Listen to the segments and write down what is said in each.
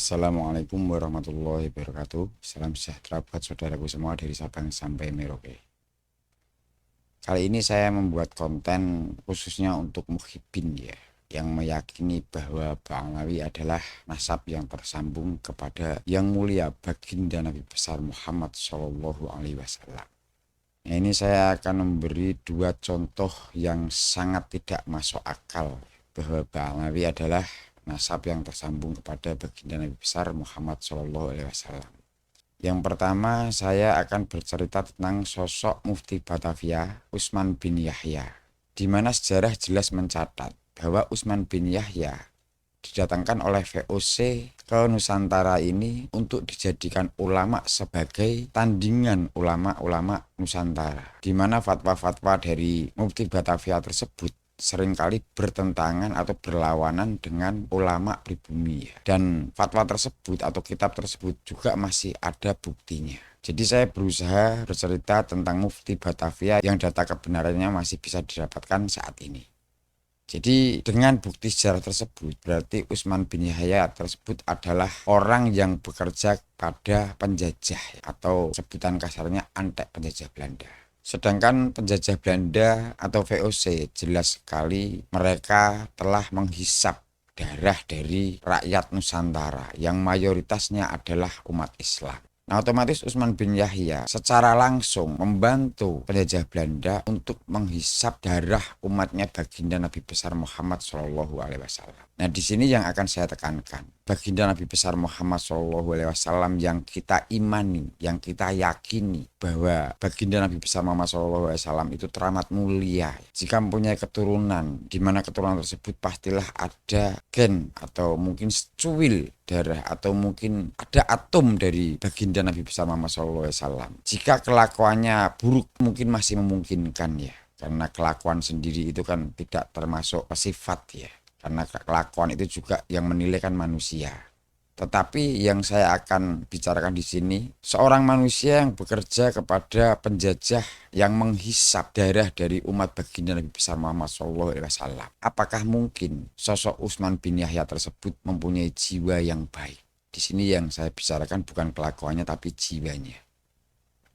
Assalamualaikum warahmatullahi wabarakatuh. Salam sejahtera buat saudaraku semua dari Sabang sampai Merauke. Kali ini saya membuat konten khususnya untuk muhibbin ya, yang meyakini bahwa Ba'alawi adalah nasab yang tersambung kepada yang mulia baginda Nabi besar Muhammad Shallallahu Alaihi Wasallam. Nah, ini saya akan memberi dua contoh yang sangat tidak masuk akal bahwa Ba'alawi adalah nasab yang tersambung kepada baginda Nabi besar Muhammad Shallallahu Alaihi Wasallam. Yang pertama, saya akan bercerita tentang sosok Mufti Batavia Utsman bin Yahya, di mana sejarah jelas mencatat bahwa Utsman bin Yahya didatangkan oleh VOC ke Nusantara ini untuk dijadikan ulama sebagai tandingan ulama-ulama Nusantara, di mana fatwa-fatwa dari Mufti Batavia tersebut seringkali bertentangan atau berlawanan dengan ulama pribumi ya. Dan fatwa tersebut atau kitab tersebut juga masih ada buktinya. Jadi saya berusaha bercerita tentang Mufti Batavia yang data kebenarannya masih bisa didapatkan saat ini. Jadi dengan bukti sejarah tersebut berarti Utsman bin Yahya tersebut adalah orang yang bekerja pada penjajah atau sebutan kasarnya antek penjajah Belanda. Sedangkan penjajah Belanda atau VOC jelas sekali mereka telah menghisap darah dari rakyat Nusantara yang mayoritasnya adalah umat Islam. Nah, otomatis Utsman bin Yahya secara langsung membantu penjajah Belanda untuk menghisap darah umatnya baginda Nabi besar Muhammad Shallallahu Alaihi Wasallam. Nah, di sini yang akan saya tekankan, baginda Nabi besar Muhammad Shallallahu Alaihi Wasallam yang kita imani, yang kita yakini bahwa baginda Nabi besar Muhammad Shallallahu Alaihi Wasallam itu teramat mulia. Jika mempunyai keturunan, di mana keturunan tersebut pastilah ada gen atau mungkin secuil darah atau mungkin ada atom dari baginda Nabi besar Muhammad SAW. Jika kelakuannya buruk mungkin masih memungkinkan ya, karena kelakuan sendiri itu kan tidak termasuk sifat ya, karena kelakuan itu juga yang menilai kan manusia. Tetapi yang saya akan bicarakan di sini, seorang manusia yang bekerja kepada penjajah yang menghisap darah dari umat baginda Nabi besar Muhammad SAW. Apakah mungkin sosok Utsman bin Yahya tersebut mempunyai jiwa yang baik? Di sini yang saya bicarakan bukan kelakuannya tapi jiwanya.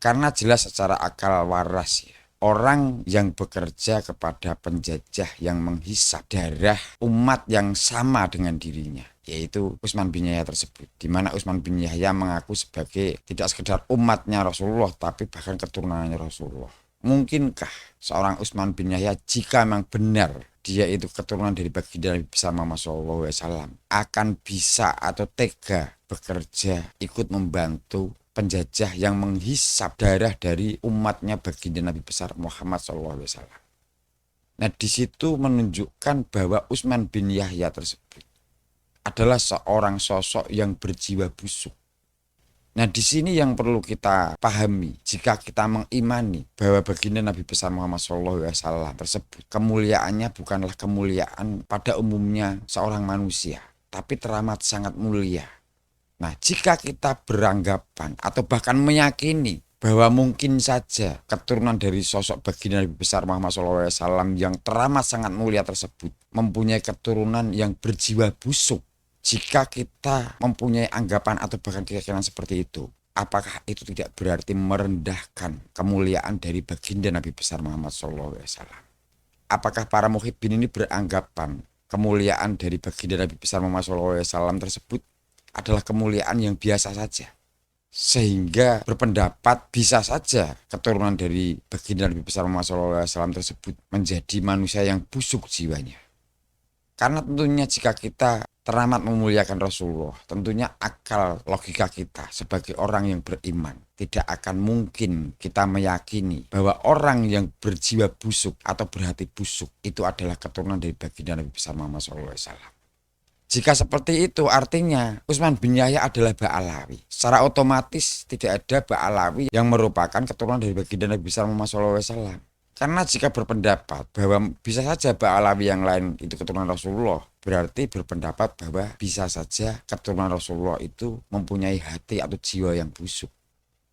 Karena jelas secara akal waras ya, orang yang bekerja kepada penjajah yang menghisap darah umat yang sama dengan dirinya, yaitu Utsman bin Yahya tersebut, di mana Utsman bin Yahya mengaku sebagai tidak sekedar umatnya Rasulullah tapi bahkan keturunannya Rasulullah. Mungkinkah seorang Utsman bin Yahya jika memang benar dia itu keturunan dari baginda Nabi besar Muhammad SAW akan bisa atau tega bekerja ikut membantu penjajah yang menghisap darah dari umatnya baginda Nabi besar Muhammad SAW? Nah, di situ menunjukkan bahwa Utsman bin Yahya tersebut adalah seorang sosok yang berjiwa busuk. Nah, di sini yang perlu kita pahami jika kita mengimani bahwa baginda Nabi besar Muhammad SAW tersebut kemuliaannya bukanlah kemuliaan pada umumnya seorang manusia, tapi teramat sangat mulia. Nah, jika kita beranggapan atau bahkan meyakini bahwa mungkin saja keturunan dari sosok baginda Nabi besar Muhammad SAW yang teramat sangat mulia tersebut mempunyai keturunan yang berjiwa busuk, jika kita mempunyai anggapan atau bahkan keyakinan seperti itu, apakah itu tidak berarti merendahkan kemuliaan dari baginda Nabi besar Muhammad SAW? Apakah para muhibbin ini beranggapan kemuliaan dari baginda Nabi besar Muhammad SAW tersebut adalah kemuliaan yang biasa saja, sehingga berpendapat bisa saja keturunan dari baginda Nabi besar Muhammad SAW tersebut menjadi manusia yang busuk jiwanya? Karena tentunya jika kita teramat memuliakan Rasulullah, tentunya akal logika kita sebagai orang yang beriman tidak akan mungkin kita meyakini bahwa orang yang berjiwa busuk atau berhati busuk itu adalah keturunan dari baginda Nabi besar Muhammad SAW. Jika seperti itu artinya Utsman bin Yahya adalah Ba'alawi. Secara otomatis tidak ada Ba'alawi yang merupakan keturunan dari baginda Nabi besar Muhammad SAW. Karena jika berpendapat bahwa bisa saja Ba'alawi yang lain itu keturunan Rasulullah, berarti berpendapat bahwa bisa saja keturunan Rasulullah itu mempunyai hati atau jiwa yang busuk.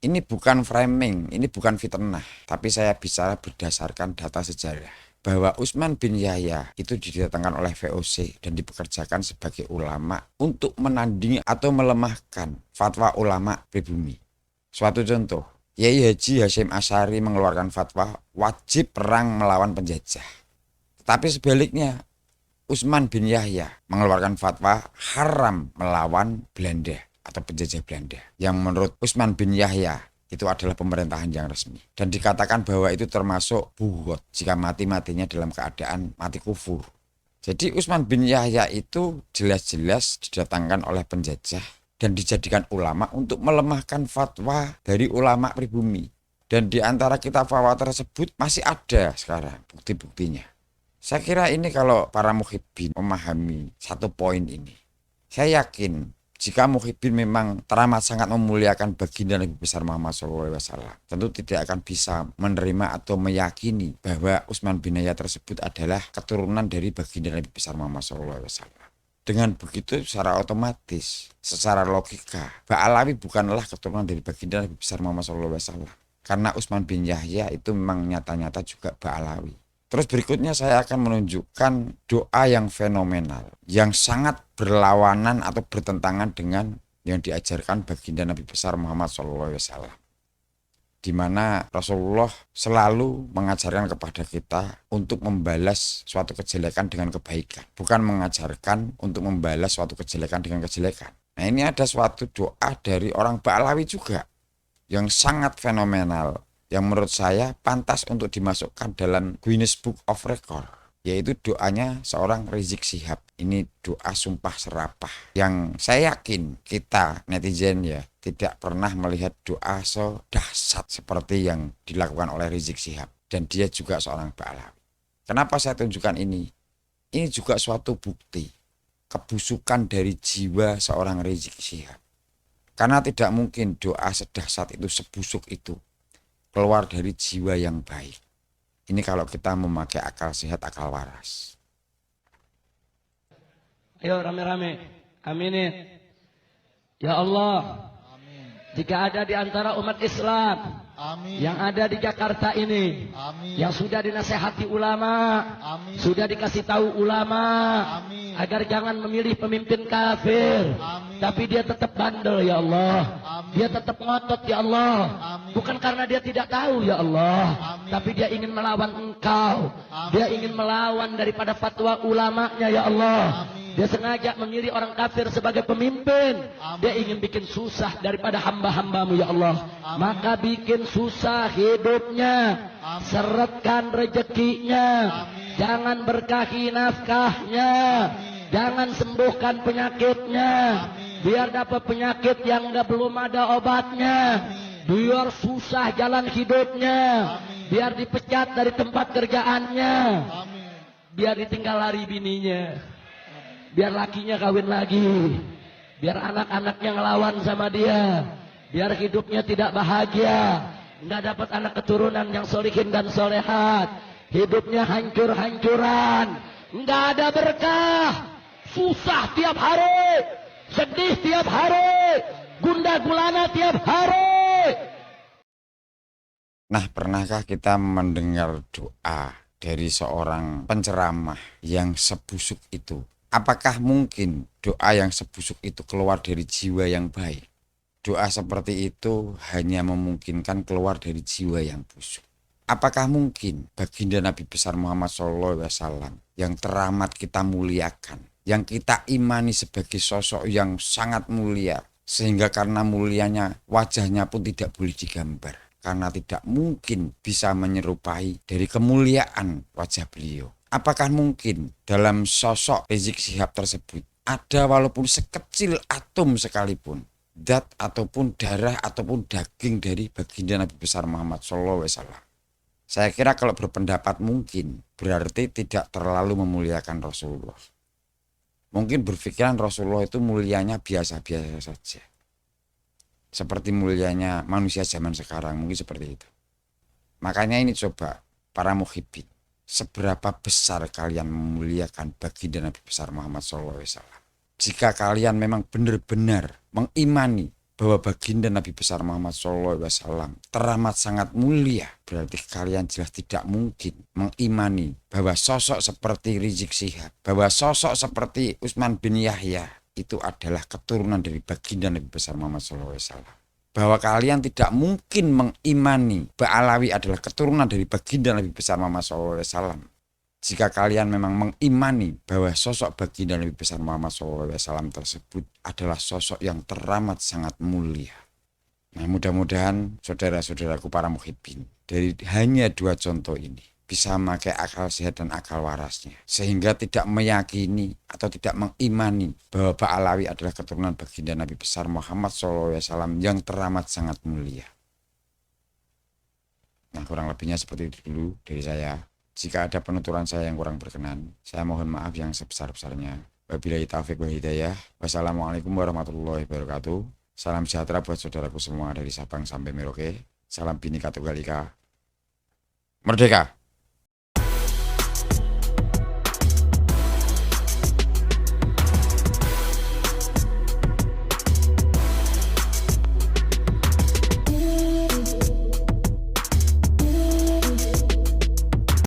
Ini bukan framing, ini bukan fitnah, tapi saya bicara berdasarkan data sejarah. bahwa Utsman bin Yahya itu didatangkan oleh VOC dan dipekerjakan sebagai ulama untuk menandingi atau melemahkan fatwa ulama pribumi. Suatu contoh, Yai Haji Hasyim Asy'ari mengeluarkan fatwa wajib perang melawan penjajah. Tapi sebaliknya, Utsman bin Yahya mengeluarkan fatwa haram melawan Belanda atau penjajah Belanda. Yang menurut Utsman bin Yahya itu adalah pemerintahan yang resmi. Dan dikatakan bahwa itu termasuk buhot jika mati-matinya dalam keadaan mati kufur. Jadi Utsman bin Yahya itu jelas-jelas didatangkan oleh penjajah dan dijadikan ulama untuk melemahkan fatwa dari ulama pribumi. Dan di antara kitab fatwa tersebut masih ada sekarang bukti-buktinya. Saya kira ini kalau para muhibbin memahami satu poin ini, saya yakin jika muhibbin memang teramat sangat memuliakan baginda Nabi besar Muhammad SAW, tentu tidak akan bisa menerima atau meyakini bahwa Utsman bin Yahya tersebut adalah keturunan dari baginda Nabi besar Muhammad SAW. Dengan begitu secara otomatis, secara logika, Ba'alawi bukanlah keturunan dari baginda Nabi besar Muhammad SAW. Karena Utsman bin Yahya itu memang nyata-nyata juga Ba'alawi. Terus berikutnya saya akan menunjukkan doa yang fenomenal, yang sangat berlawanan atau bertentangan dengan yang diajarkan baginda Nabi besar Muhammad SAW. Di mana Rasulullah selalu mengajarkan kepada kita untuk membalas suatu kejelekan dengan kebaikan, bukan mengajarkan untuk membalas suatu kejelekan dengan kejelekan. Nah, ini ada suatu doa dari orang Ba'alawi juga yang sangat fenomenal, yang menurut saya pantas untuk dimasukkan dalam Guinness Book of Record, yaitu doanya seorang Rizik Syihab. Ini doa sumpah serapah yang saya yakin kita netizen ya tidak pernah melihat doa sedahsyat seperti yang dilakukan oleh Rizik Syihab, dan dia juga seorang Ba'alawi. Kenapa saya tunjukkan ini? Ini juga suatu bukti kebusukan dari jiwa seorang Rizik Syihab, karena tidak mungkin doa sedahsyat itu, sebusuk itu keluar dari jiwa yang baik. Ini kalau kita memakai akal sehat, akal waras. Ayo rame-rame, aminin. Ya Allah, jika ada di antara umat Islam yang ada di Jakarta ini, yang sudah dinasehati ulama, sudah dikasih tahu ulama, agar jangan memilih pemimpin kafir, tapi dia tetap bandel ya Allah, dia tetap ngotot ya Allah, bukan karena dia tidak tahu ya Allah, tapi dia ingin melawan engkau, dia ingin melawan daripada fatwa ulamanya ya Allah. Dia sengaja memilih orang kafir sebagai pemimpin. Dia ingin bikin susah daripada hamba-hambamu ya Allah. Maka bikin susah hidupnya, seretkan rezekinya, jangan berkahi nafkahnya, jangan sembuhkan penyakitnya, biar dapat penyakit yang belum ada obatnya, biar susah jalan hidupnya, biar dipecat dari tempat kerjaannya, biar ditinggal lari bininya, biar lakinya kawin lagi, biar anak-anaknya ngelawan sama dia, biar hidupnya tidak bahagia, nggak dapat anak keturunan yang solihin dan solehat, hidupnya hancur-hancuran, nggak ada berkah, susah tiap hari, sedih tiap hari, gundah gulana tiap hari. Nah, pernahkah kita mendengar doa dari seorang penceramah yang sebusuk itu? Apakah mungkin doa yang sebusuk itu keluar dari jiwa yang baik? Doa seperti itu hanya memungkinkan keluar dari jiwa yang busuk. Apakah mungkin baginda Nabi besar Muhammad SAW yang teramat kita muliakan, yang kita imani sebagai sosok yang sangat mulia, sehingga karena mulianya wajahnya pun tidak boleh digambar, karena tidak mungkin bisa menyerupai dari kemuliaan wajah beliau. Apakah mungkin dalam sosok Rizik Syihab tersebut ada walaupun sekecil atom sekalipun zat ataupun darah ataupun daging dari baginda Nabi besar Muhammad SAW? Saya kira kalau berpendapat mungkin berarti tidak terlalu memuliakan Rasulullah. Mungkin berpikiran Rasulullah itu mulianya biasa-biasa saja, seperti mulianya manusia zaman sekarang, mungkin seperti itu. Makanya ini coba para muhibbin, seberapa besar kalian memuliakan baginda Nabi besar Muhammad SAW. Jika kalian memang benar-benar mengimani bahwa baginda Nabi besar Muhammad SAW teramat sangat mulia, berarti kalian jelas tidak mungkin mengimani bahwa sosok seperti Rizik Syihab, bahwa sosok seperti Utsman bin Yahya itu adalah keturunan dari baginda Nabi besar Muhammad SAW. Bahwa kalian tidak mungkin mengimani Ba'alawi adalah keturunan dari baginda Nabi besar Muhammad SAW. Jika kalian memang mengimani bahwa sosok baginda Nabi besar Muhammad SAW tersebut adalah sosok yang teramat sangat mulia. Nah, mudah-mudahan saudara-saudaraku para muhibbin dari hanya dua contoh ini bisa memakai akal sehat dan akal warasnya, sehingga tidak meyakini atau tidak mengimani bahwa Ba'alawi adalah keturunan baginda Nabi besar Muhammad SAW yang teramat sangat mulia. Nah, kurang lebihnya seperti itu dulu dari saya. Jika ada penuturan saya yang kurang berkenan, saya mohon maaf yang sebesar-besarnya. Wabillahi taufiq wal hidayah. Wassalamualaikum warahmatullahi wabarakatuh. Salam sejahtera buat saudaraku semua dari Sabang sampai Merauke. Salam Bhinneka Tunggal Ika. Merdeka!